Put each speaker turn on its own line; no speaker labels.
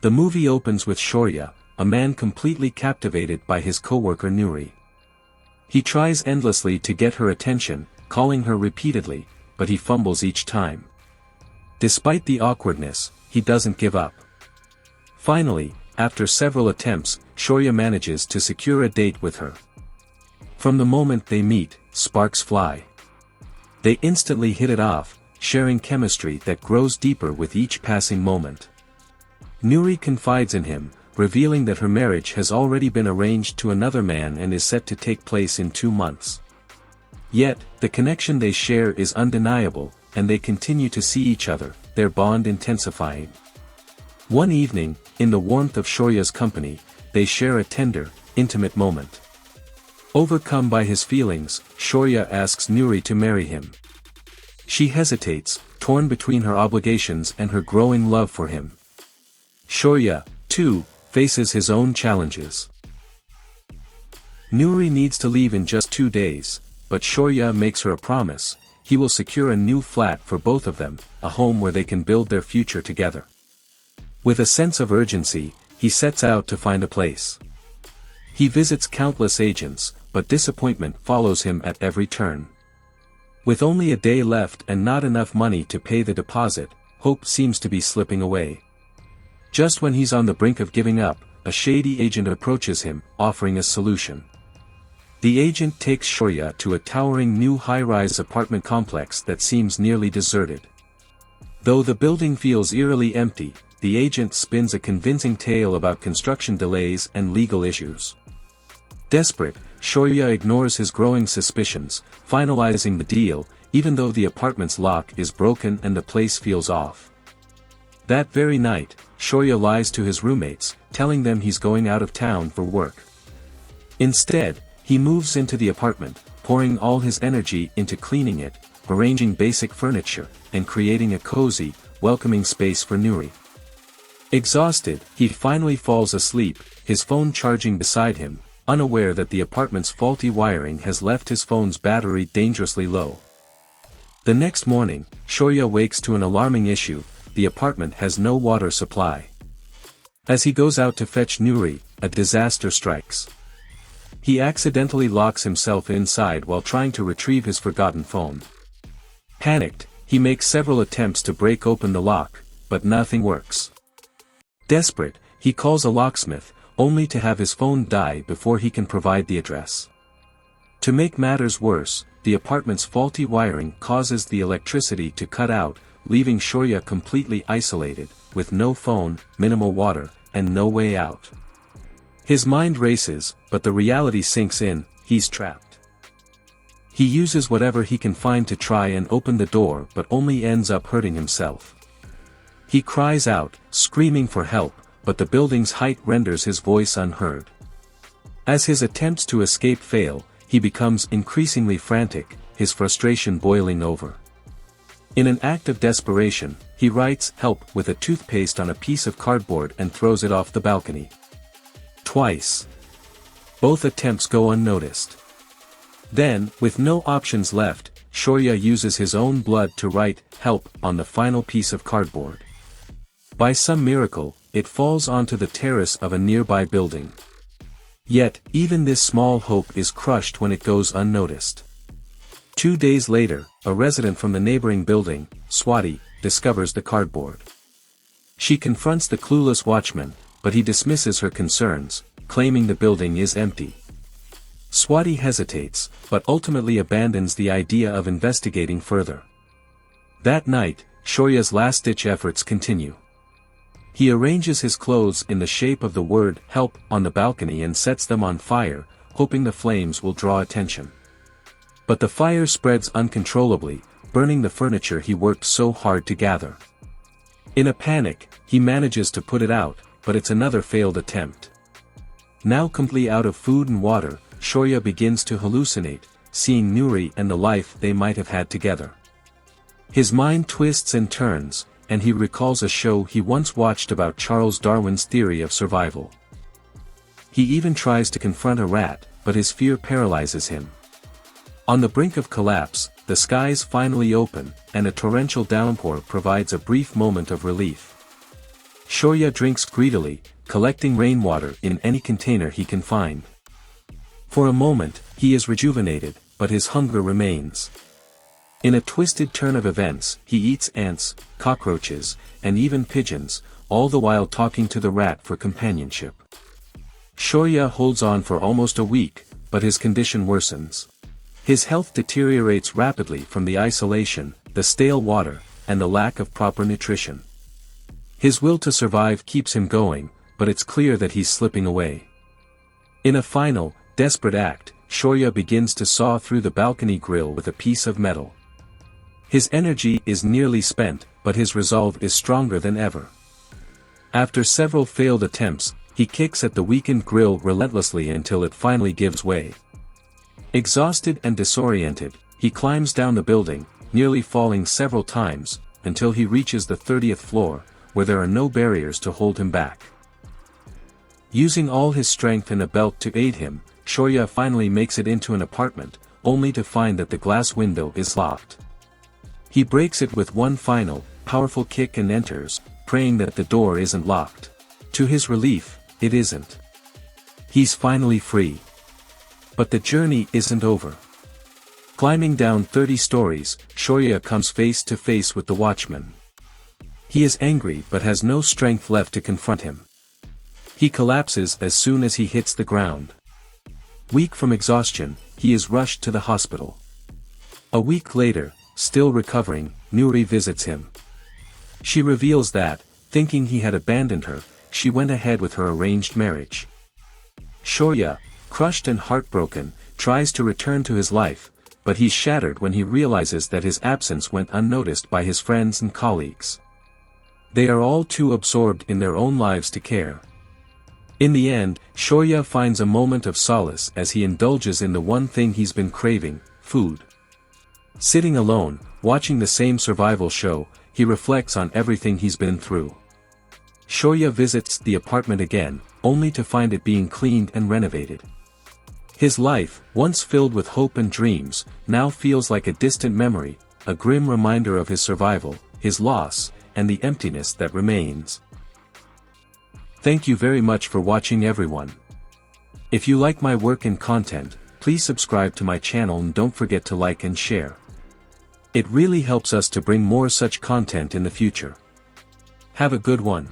The movie opens with Shaurya, a man completely captivated by his co-worker Noorie. He tries endlessly to get her attention, calling her repeatedly, but he fumbles each time. Despite the awkwardness, he doesn't give up. Finally, after several attempts, Shaurya manages to secure a date with her. From the moment they meet, sparks fly. They instantly hit it off, sharing chemistry that grows deeper with each passing moment. Noorie confides in him, revealing that her marriage has already been arranged to another man and is set to take place in 2 months. Yet, the connection they share is undeniable, and they continue to see each other, their bond intensifying. One evening, in the warmth of Shaurya's company, they share a tender, intimate moment. Overcome by his feelings, Shaurya asks Noorie to marry him. She hesitates, torn between her obligations and her growing love for him. Shaurya, too, faces his own challenges. Noorie needs to leave in just 2 days, but Shaurya makes her a promise: he will secure a new flat for both of them, a home where they can build their future together. With a sense of urgency, he sets out to find a place. He visits countless agents, but disappointment follows him at every turn. With only a day left and not enough money to pay the deposit, hope seems to be slipping away. Just when he's on the brink of giving up, a shady agent approaches him, offering a solution. The agent takes Shaurya to a towering new high-rise apartment complex that seems nearly deserted. Though the building feels eerily empty, the agent spins a convincing tale about construction delays and legal issues. Desperate, Shaurya ignores his growing suspicions, finalizing the deal, even though the apartment's lock is broken and the place feels off. That very night, Shaurya lies to his roommates, telling them he's going out of town for work. Instead, he moves into the apartment, pouring all his energy into cleaning it, arranging basic furniture, and creating a cozy, welcoming space for Noorie. Exhausted, he finally falls asleep, his phone charging beside him, unaware that the apartment's faulty wiring has left his phone's battery dangerously low. The next morning, Shaurya wakes to an alarming issue: the apartment has no water supply. As he goes out to fetch Noorie, a disaster strikes. He accidentally locks himself inside while trying to retrieve his forgotten phone. Panicked, he makes several attempts to break open the lock, but nothing works. Desperate, he calls a locksmith, only to have his phone die before he can provide the address. To make matters worse, the apartment's faulty wiring causes the electricity to cut out, leaving Shaurya completely isolated, with no phone, minimal water, and no way out. His mind races, but the reality sinks in: he's trapped. He uses whatever he can find to try and open the door, but only ends up hurting himself. He cries out, screaming for help, but the building's height renders his voice unheard. As his attempts to escape fail, he becomes increasingly frantic, his frustration boiling over. In an act of desperation, he writes "help" with a toothpaste on a piece of cardboard and throws it off the balcony. Twice. Both attempts go unnoticed. Then, with no options left, Shaurya uses his own blood to write "help" on the final piece of cardboard. By some miracle, it falls onto the terrace of a nearby building. Yet, even this small hope is crushed when it goes unnoticed. 2 days later, a resident from the neighboring building, Swati, discovers the cardboard. She confronts the clueless watchman, but he dismisses her concerns, claiming the building is empty. Swati hesitates, but ultimately abandons the idea of investigating further. That night, Shaurya's last-ditch efforts continue. He arranges his clothes in the shape of the word "help" on the balcony and sets them on fire, hoping the flames will draw attention. But the fire spreads uncontrollably, burning the furniture he worked so hard to gather. In a panic, he manages to put it out, but it's another failed attempt. Now completely out of food and water, Shaurya begins to hallucinate, seeing Noorie and the life they might have had together. His mind twists and turns, and he recalls a show he once watched about Charles Darwin's theory of survival. He even tries to confront a rat, but his fear paralyzes him. On the brink of collapse, the skies finally open, and a torrential downpour provides a brief moment of relief. Shaurya drinks greedily, collecting rainwater in any container he can find. For a moment, he is rejuvenated, but his hunger remains. In a twisted turn of events, he eats ants, cockroaches, and even pigeons, all the while talking to the rat for companionship. Shaurya holds on for almost a week, but his condition worsens. His health deteriorates rapidly from the isolation, the stale water, and the lack of proper nutrition. His will to survive keeps him going, but it's clear that he's slipping away. In a final, desperate act, Shaurya begins to saw through the balcony grill with a piece of metal. His energy is nearly spent, but his resolve is stronger than ever. After several failed attempts, he kicks at the weakened grill relentlessly until it finally gives way. Exhausted and disoriented, he climbs down the building, nearly falling several times, until he reaches the 30th floor, where there are no barriers to hold him back. Using all his strength and a belt to aid him, Shaurya finally makes it into an apartment, only to find that the glass window is locked. He breaks it with one final, powerful kick and enters, praying that the door isn't locked. To his relief, it isn't. He's finally free. But the journey isn't over. Climbing down 30 stories, Shaurya comes face to face with the watchman. He is angry but has no strength left to confront him. He collapses as soon as he hits the ground. Weak from exhaustion, he is rushed to the hospital. A week later, still recovering, Noorie visits him. She reveals that, thinking he had abandoned her, she went ahead with her arranged marriage. Shaurya, crushed and heartbroken, tries to return to his life, but he's shattered when he realizes that his absence went unnoticed by his friends and colleagues. They are all too absorbed in their own lives to care. In the end, Shaurya finds a moment of solace as he indulges in the one thing he's been craving, food. Sitting alone, watching the same survival show, he reflects on everything he's been through. Shaurya visits the apartment again, only to find it being cleaned and renovated. His life, once filled with hope and dreams, now feels like a distant memory, a grim reminder of his survival, his loss, and the emptiness that remains. Thank you very much for watching, everyone. If you like my work and content, please subscribe to my channel and don't forget to like and share. It really helps us to bring more such content in the future. Have a good one.